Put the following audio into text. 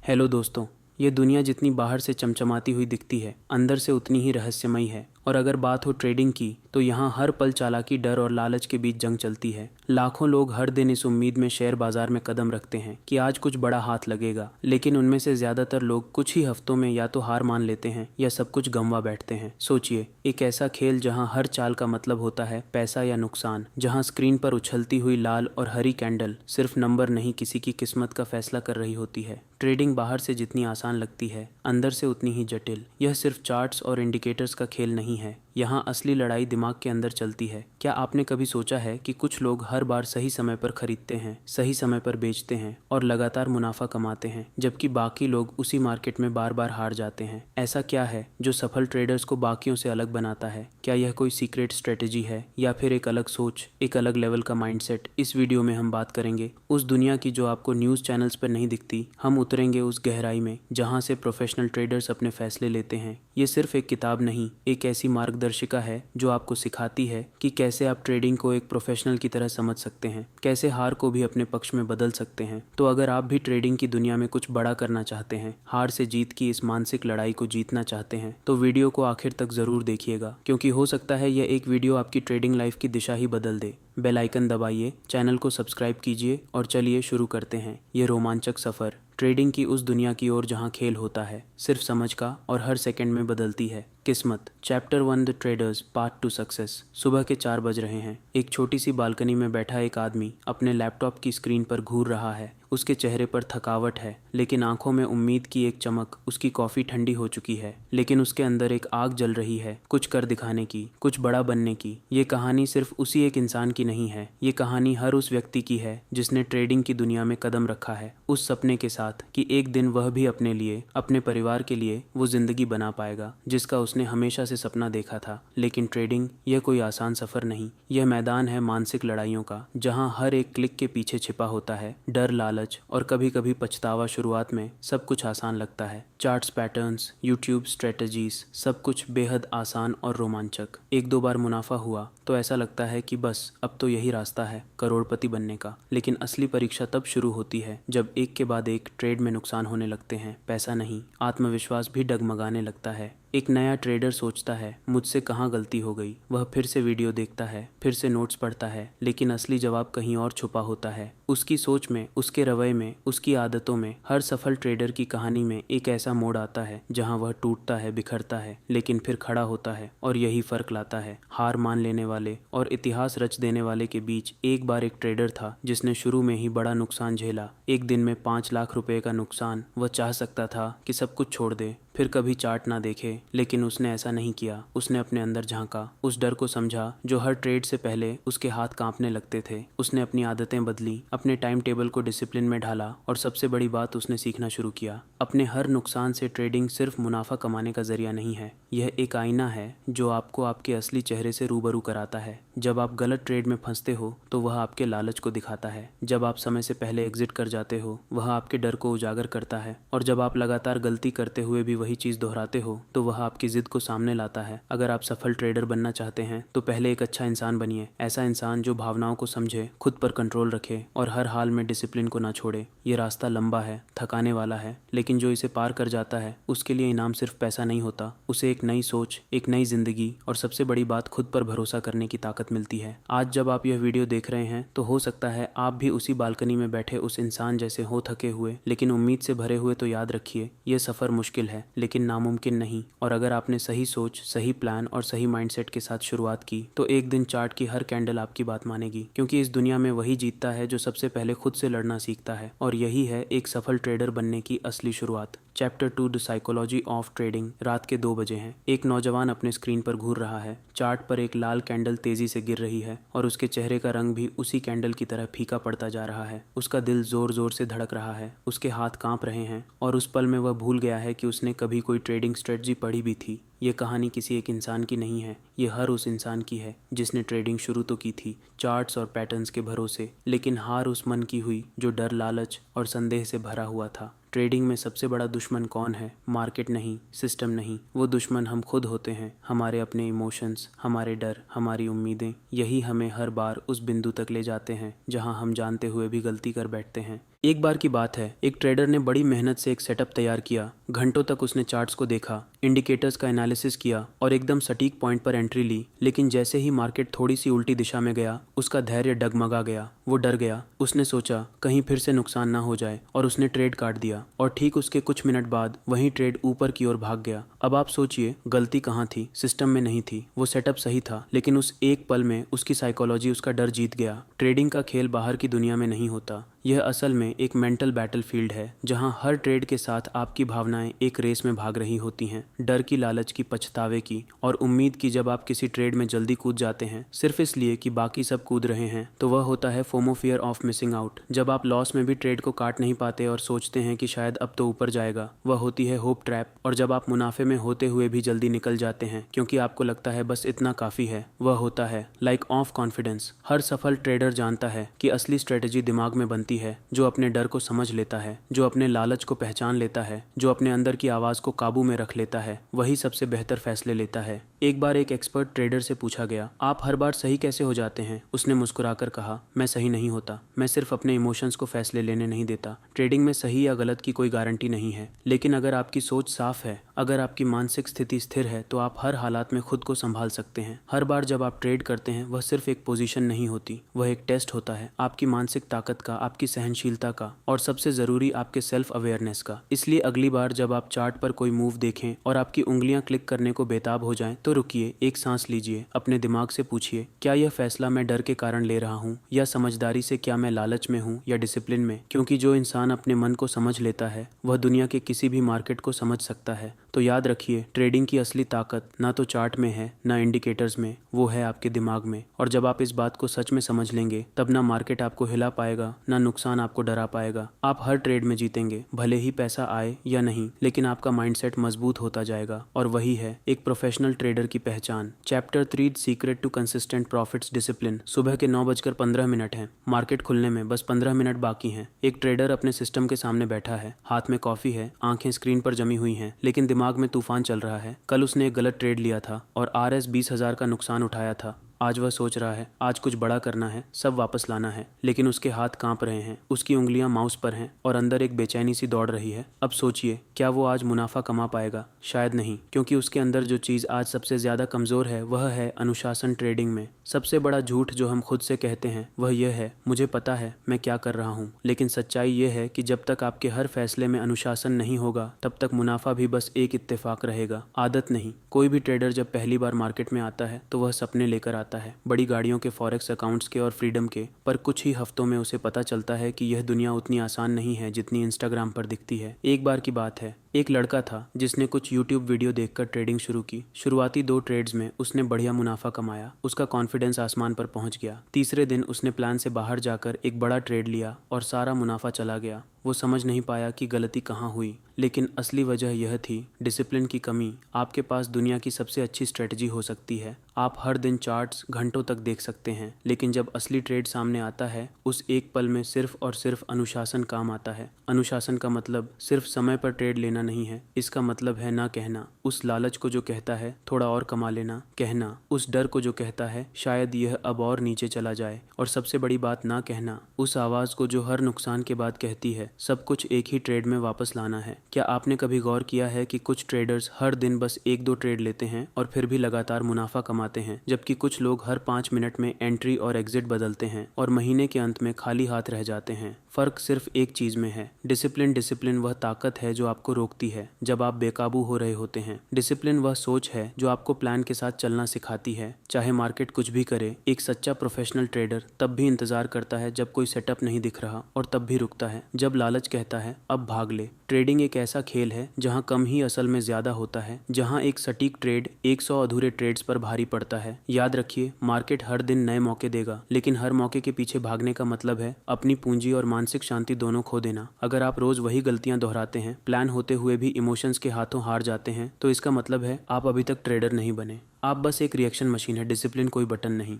Hello दोस्तों। ये दुनिया जितनी बाहर से चमचमाती हुई दिखती है, अंदर से उतनी ही रहस्यमयी है। और अगर बात हो ट्रेडिंग की, तो यहाँ हर पल चालाकी, डर और लालच के बीच जंग चलती है। लाखों लोग हर दिन इस उम्मीद में शेयर बाजार में कदम रखते हैं कि आज कुछ बड़ा हाथ लगेगा, लेकिन उनमें से ज्यादातर लोग कुछ ही हफ्तों में या तो हार मान लेते हैं या सब कुछ गंवा बैठते हैं। सोचिए, एक ऐसा खेल जहाँ हर चाल का मतलब होता है पैसा या नुकसान, जहाँ स्क्रीन पर उछलती हुई लाल और हरी कैंडल सिर्फ नंबर नहीं, किसी की किस्मत का फैसला कर रही होती है। ट्रेडिंग बाहर से जितनी आसान लगती है, अंदर से उतनी ही जटिल। यह सिर्फ चार्ट्स और इंडिकेटर्स का खेल नहीं है, यहाँ असली लड़ाई दिमाग के अंदर चलती है। क्या आपने कभी सोचा है कि कुछ लोग हर बार सही समय पर खरीदते हैं, सही समय पर बेचते हैं और लगातार मुनाफा कमाते हैं, जबकि बाकी लोग उसी मार्केट में बार बार हार जाते हैं? ऐसा क्या है जो सफल ट्रेडर्स को बाकियों से अलग बनाता है? क्या यह कोई सीक्रेट स्ट्रेटेजी है या फिर एक अलग सोच, एक अलग लेवल का माइंडसेट? इस वीडियो में हम बात करेंगे उस दुनिया की जो आपको न्यूज़ चैनल्स पर नहीं दिखती। हम उतरेंगे उस गहराई में जहाँ से प्रोफेशनल ट्रेडर्स अपने फैसले लेते हैं। ये सिर्फ एक किताब नहीं, एक ऐसी मार्गदर्शिका है जो आपको सिखाती है कि कैसे आप ट्रेडिंग को एक प्रोफेशनल की तरह समझ सकते हैं, कैसे हार को भी अपने पक्ष में बदल सकते हैं। तो अगर आप भी ट्रेडिंग की दुनिया में कुछ बड़ा करना चाहते हैं, हार से जीत की इस मानसिक लड़ाई को जीतना चाहते हैं, तो वीडियो को आखिर तक जरूर देखिएगा, क्योंकि हो सकता है यह एक वीडियो आपकी ट्रेडिंग लाइफ की दिशा ही बदल दे। बेल आइकन दबाइए, चैनल को सब्सक्राइब कीजिए और चलिए शुरू करते हैं ये रोमांचक सफ़र ट्रेडिंग की उस दुनिया की ओर जहां खेल होता है सिर्फ समझ का और हर सेकंड में बदलती है किस्मत। Chapter 1, the traders, part two success. सुबह के 4 बज रहे हैं। एक छोटी सी बालकनी में बैठा एक आदमी अपने लैपटॉप की स्क्रीन पर घूर रहा है। उसके चेहरे पर थकावट है, लेकिन आंखों में उम्मीद की एक चमक। उसकी कॉफ़ी ठंडी हो चुकी है, लेकिन उसके अंदर एक आग जल रही है, कुछ कर दिखाने की, कुछ बड़ा बनने की। ये कहानी सिर्फ उसी एक इंसान की नहीं है, ये कहानी हर उस व्यक्ति की है जिसने ट्रेडिंग की दुनिया में कदम रखा है, उस सपने के साथ कि एक दिन वह भी अपने लिए, अपने परिवार के लिए वो जिंदगी बना पाएगा जिसका उसने हमेशा से सपना देखा था। लेकिन ट्रेडिंग यह कोई आसान सफ़र नहीं, यह मैदान है मानसिक लड़ाइयों का, जहाँ हर एक क्लिक के पीछे छिपा होता है डर, लालच और कभी कभी पछतावा। शुरुआत में सब कुछ आसान लगता है, चार्ट्स, पैटर्न्स, यूट्यूब स्ट्रेटजीज, सब कुछ बेहद आसान और रोमांचक। एक दो बार मुनाफा हुआ तो ऐसा लगता है कि बस अब तो यही रास्ता है करोड़पति बनने का। लेकिन असली परीक्षा तब शुरू होती है जब एक के बाद एक ट्रेड में नुकसान होने लगते हैं। पैसा नहीं, आत्मविश्वास भी डगमगाने लगता है। एक नया ट्रेडर सोचता है, मुझसे कहाँ गलती हो गई। वह फिर से वीडियो देखता है, फिर से नोट्स पढ़ता है, लेकिन असली जवाब कहीं और छुपा होता है। उसकी सोच में, उसके रवैये में, उसकी आदतों में। हर सफल ट्रेडर की कहानी में एक ऐसा मोड़ आता है जहाँ वह टूटता है, बिखरता है, लेकिन फिर खड़ा होता है। और यही फर्क लाता है हार मान लेने वाले और इतिहास रच देने वाले के बीच। एक बार एक ट्रेडर था जिसने शुरू में ही बड़ा नुकसान झेला। एक दिन में 5 लाख रुपए का नुकसान। वह चाह सकता था कि सब कुछ छोड़ दे, फिर कभी चार्ट ना देखे, लेकिन उसने ऐसा नहीं किया। उसने अपने अंदर झांका, उस डर को समझा जो हर ट्रेड से पहले उसके हाथ कांपने लगते थे। उसने अपनी आदतें बदली, अपने टाइम टेबल को डिसिप्लिन में ढाला, और सबसे बड़ी बात, उसने सीखना शुरू किया। अपने हर नुकसान से ट्रेडिंग सिर्फ मुनाफा कमाने का जरिया नहीं है, यह एक आईना है जो आपको आपके असली चेहरे से रूबरू कराता है। जब आप गलत ट्रेड में फंसते हो तो वह आपके लालच को दिखाता है, जब आप समय से पहले एग्जिट कर जाते हो वह आपके डर को उजागर करता है, और जब आप लगातार गलती करते हुए भी वही चीज़ दोहराते हो तो वह आपकी जिद को सामने लाता है। अगर आप सफल ट्रेडर बनना चाहते हैं तो पहले एक अच्छा इंसान बनिए, ऐसा इंसान जो भावनाओं को समझे, खुद पर कंट्रोल रखे और हर हाल में डिसिप्लिन को ना छोड़े। ये रास्ता लंबा है, थकाने वाला है, लेकिन जो इसे पार कर जाता है उसके लिए इनाम सिर्फ पैसा नहीं होता, उसे एक नई सोच, एक नई जिंदगी और सबसे बड़ी बात, खुद पर भरोसा करने की ताकत मिलती है। आज जब आप यह वीडियो देख रहे हैं तो हो सकता है आप भी उसी बालकनी में बैठे उस इंसान जैसे हो, थके हुए लेकिन उम्मीद से भरे हुए। तो याद रखिए, यह सफ़र मुश्किल है लेकिन नामुमकिन नहीं, और अगर आपने सही सोच, सही प्लान और सही माइंडसेट के साथ शुरुआत की तो एक दिन चार्ट की हर कैंडल आपकी बात मानेगी, क्योंकि इस दुनिया में वही जीतता है जो सबसे पहले खुद से लड़ना सीखता है। और यही है एक सफल ट्रेडर बनने की असली शुरुआत। Chapter 2, the psychology of trading. रात के 2 बजे हैं। एक नौजवान अपने स्क्रीन पर घूर रहा है। चार्ट पर एक लाल कैंडल तेजी से गिर रही है और उसके चेहरे का रंग भी उसी कैंडल की तरह फीका पड़ता जा रहा है। उसका दिल जोर जोर से धड़क रहा है, उसके हाथ कांप रहे हैं, और उस पल में वह भूल गया है कि उसने कभी कोई ट्रेडिंग स्ट्रेटजी पढ़ी भी थी। ये कहानी किसी एक इंसान की नहीं है, ये हर उस इंसान की है जिसने ट्रेडिंग शुरू तो की थी चार्ट्स और पैटर्न्स के भरोसे, लेकिन हार उस मन की हुई जो डर, लालच और संदेह से भरा हुआ था। ट्रेडिंग में सबसे बड़ा दुश्मन कौन है? मार्केट नहीं, सिस्टम नहीं, वो दुश्मन हम खुद होते हैं। हमारे अपने इमोशंस, हमारे डर, हमारी उम्मीदें, यही हमें हर बार उस बिंदु तक ले जाते हैं जहां हम जानते हुए भी गलती कर बैठते हैं। एक बार की बात है, एक ट्रेडर ने बड़ी मेहनत से एक सेटअप तैयार किया। घंटों तक उसने चार्ट्स को देखा, इंडिकेटर्स का एनालिसिस किया और एकदम सटीक पॉइंट पर एंट्री ली। लेकिन जैसे ही मार्केट थोड़ी सी उल्टी दिशा में गया, उसका धैर्य डगमगा गया। वो डर गया। उसने सोचा कहीं फिर से नुकसान ना हो जाए और उसने ट्रेड काट दिया। और ठीक उसके कुछ मिनट बाद वही ट्रेड ऊपर की ओर भाग गया। अब आप सोचिए, गलती कहाँ थी? सिस्टम में नहीं थी। वो सेटअप सही था, लेकिन उस एक पल में उसकी साइकोलॉजी उसका डर जीत गया। ट्रेडिंग का खेल बाहर की दुनिया में नहीं होता। यह असल में एक मेंटल बैटलफील्ड है, जहां हर ट्रेड के साथ आपकी भावनाएं एक रेस में भाग रही होती हैं। डर की, लालच की, पछतावे की और उम्मीद की। जब आप किसी ट्रेड में जल्दी कूद जाते हैं सिर्फ इसलिए कि बाकी सब कूद रहे हैं, तो वह होता है FOMO, fear of missing out. जब आप लॉस में भी ट्रेड को काट नहीं पाते और सोचते हैं कि शायद अब तो ऊपर जाएगा, वह होती है होप ट्रैप। और जब आप मुनाफे में होते हुए भी जल्दी निकल जाते हैं क्योंकि आपको लगता है बस इतना काफ़ी है, वह होता है लाइक ऑफ कॉन्फिडेंस। हर सफल ट्रेडर जानता है कि असली स्ट्रेटजी दिमाग में बनती है, जो अपने डर को समझ लेता है, जो अपने लालच को पहचान लेता है, जो अपने अंदर की आवाज़ को काबू में रख लेता है, वही सबसे बेहतर फैसले लेता है। एक बार एक एक्सपर्ट ट्रेडर से पूछा गया, आप हर बार सही कैसे हो जाते हैं? उसने मुस्कुराकर कहा, मैं सही नहीं होता। मैं सिर्फ अपने इमोशंस को फैसले लेने नहीं देता। ट्रेडिंग में सही या गलत की कोई गारंटी नहीं है, लेकिन अगर आपकी सोच साफ है, अगर आपकी मानसिक स्थिति स्थिर है, तो आप हर हालात में खुद को संभाल सकते हैं। हर बार जब आप ट्रेड करते हैं, वह सिर्फ एक पोजीशन नहीं होती, वह एक टेस्ट होता है आपकी मानसिक ताकत का, आपकी सहनशीलता का और सबसे ज़रूरी आपके सेल्फ अवेयरनेस का। इसलिए अगली बार जब आप चार्ट पर कोई मूव देखें और आपकी उंगलियां क्लिक करने को बेताब हो जाएं, तो रुकिए, एक सांस लीजिए, अपने दिमाग से पूछिए, क्या यह फैसला मैं डर के कारण ले रहा हूँ या समझदारी से? क्या मैं लालच में हूँ या डिसिप्लिन में? क्योंकि जो इंसान अपने मन को समझ लेता है, वह दुनिया के किसी भी मार्केट को समझ सकता है। तो याद रखिए, ट्रेडिंग की असली ताकत ना तो चार्ट में है, ना इंडिकेटर्स में, वो है आपके दिमाग में। और जब आप इस बात को सच में समझ लेंगे, तब ना मार्केट आपको हिला पाएगा, ना नुकसान आपको डरा पाएगा। आप हर ट्रेड में जीतेंगे, भले ही पैसा आए या नहीं, लेकिन आपका माइंडसेट मजबूत होता जाएगा। और वही है एक प्रोफेशनल ट्रेडर की पहचान। Chapter 3, secret to consistent profits discipline. सुबह के 9:15 हैं। मार्केट खुलने में बस 15 मिनट बाकी हैं। एक ट्रेडर अपने सिस्टम के सामने बैठा है, हाथ में कॉफी है, आंखें स्क्रीन पर जमी हुई हैं, लेकिन दिमाग में तूफान चल रहा है। कल उसने एक गलत ट्रेड लिया था और RS 20,000 का नुकसान उठाया था। आज वह सोच रहा है, आज कुछ बड़ा करना है, सब वापस लाना है। लेकिन उसके हाथ कांप रहे हैं, उसकी उंगलियां माउस पर हैं और अंदर एक बेचैनी सी दौड़ रही है। अब सोचिए, क्या वो आज मुनाफा कमा पाएगा? शायद नहीं, क्योंकि उसके अंदर जो चीज़ आज सबसे ज़्यादा कमज़ोर है, वह है अनुशासन। ट्रेडिंग में सबसे बड़ा झूठ जो हम खुद से कहते हैं, वह यह है, मुझे पता है मैं क्या कर रहा हूँ। लेकिन सच्चाई यह है कि जब तक आपके हर फैसले में अनुशासन नहीं होगा, तब तक मुनाफा भी बस एक इत्तेफाक रहेगा, आदत नहीं। कोई भी ट्रेडर जब पहली बार मार्केट में आता है, तो वह सपने लेकर आता है, बड़ी गाड़ियों के, फॉरेक्स अकाउंट्स के और फ्रीडम के। पर कुछ ही हफ्तों में उसे पता चलता है कि यह दुनिया उतनी आसान नहीं है जितनी इंस्टाग्राम पर दिखती है। एक बार की बात है, एक लड़का था जिसने कुछ यूट्यूब वीडियो देखकर ट्रेडिंग शुरू की। शुरुआती 2 ट्रेड्स में उसने बढ़िया मुनाफा कमाया। उसका कॉन्फिडेंस आसमान पर पहुंच गया। तीसरे दिन उसने प्लान से बाहर जाकर एक बड़ा ट्रेड लिया और सारा मुनाफा चला गया। वो समझ नहीं पाया कि गलती कहाँ हुई, लेकिन असली वजह यह थी डिसिप्लिन की कमी। आपके पास दुनिया की सबसे अच्छी स्ट्रेटजी हो सकती है, आप हर दिन चार्ट्स घंटों तक देख सकते हैं, लेकिन जब असली ट्रेड सामने आता है, उस एक पल में सिर्फ और सिर्फ अनुशासन काम आता है। अनुशासन का मतलब सिर्फ समय पर ट्रेड लेना नहीं है, इसका मतलब है ना कहना उस लालच को जो कहता है थोड़ा और कमा लेना, कहना उस डर को जो कहता है शायद यह अब और नीचे चला जाए, और सबसे बड़ी बात, ना कहना उस आवाज़ को जो हर नुकसान के बाद कहती है सब कुछ एक ही ट्रेड में वापस लाना है। क्या आपने कभी गौर किया है कि कुछ ट्रेडर्स हर दिन बस 1-2 ट्रेड लेते हैं और फिर भी लगातार मुनाफा कमाते हैं, जबकि कुछ लोग हर 5 मिनट में एंट्री और एग्जिट बदलते हैं और महीने के अंत में खाली हाथ रह जाते हैं? फ़र्क सिर्फ एक चीज़ में है, डिसिप्लिन। डिसिप्लिन वह ताकत है जो आपको रोकती है जब आप बेकाबू हो रहे होते हैं। डिसिप्लिन वह सोच है जो आपको प्लान के साथ चलना सिखाती है, चाहे मार्केट कुछ भी करे। एक सच्चा प्रोफेशनल ट्रेडर तब भी इंतजार करता है जब कोई सेटअप नहीं दिख रहा, और तब भी रुकता है जब लालच कहता है अब भाग ले। ट्रेडिंग एक ऐसा खेल है जहां कम ही असल में ज़्यादा होता है, जहां एक सटीक ट्रेड 100 अधूरे ट्रेड्स पर भारी पड़ता है। याद रखिए, मार्केट हर दिन नए मौके देगा, लेकिन हर मौके के पीछे भागने का मतलब है अपनी पूंजी और मानसिक शांति दोनों खो देना। अगर आप रोज वही गलतियां दोहराते हैं, प्लान होते हुए भी इमोशंस के हाथों हार जाते हैं, तो इसका मतलब है आप अभी तक ट्रेडर नहीं बने। आप बस एक रिएक्शन मशीन है, डिसिप्लिन कोई बटन नहीं।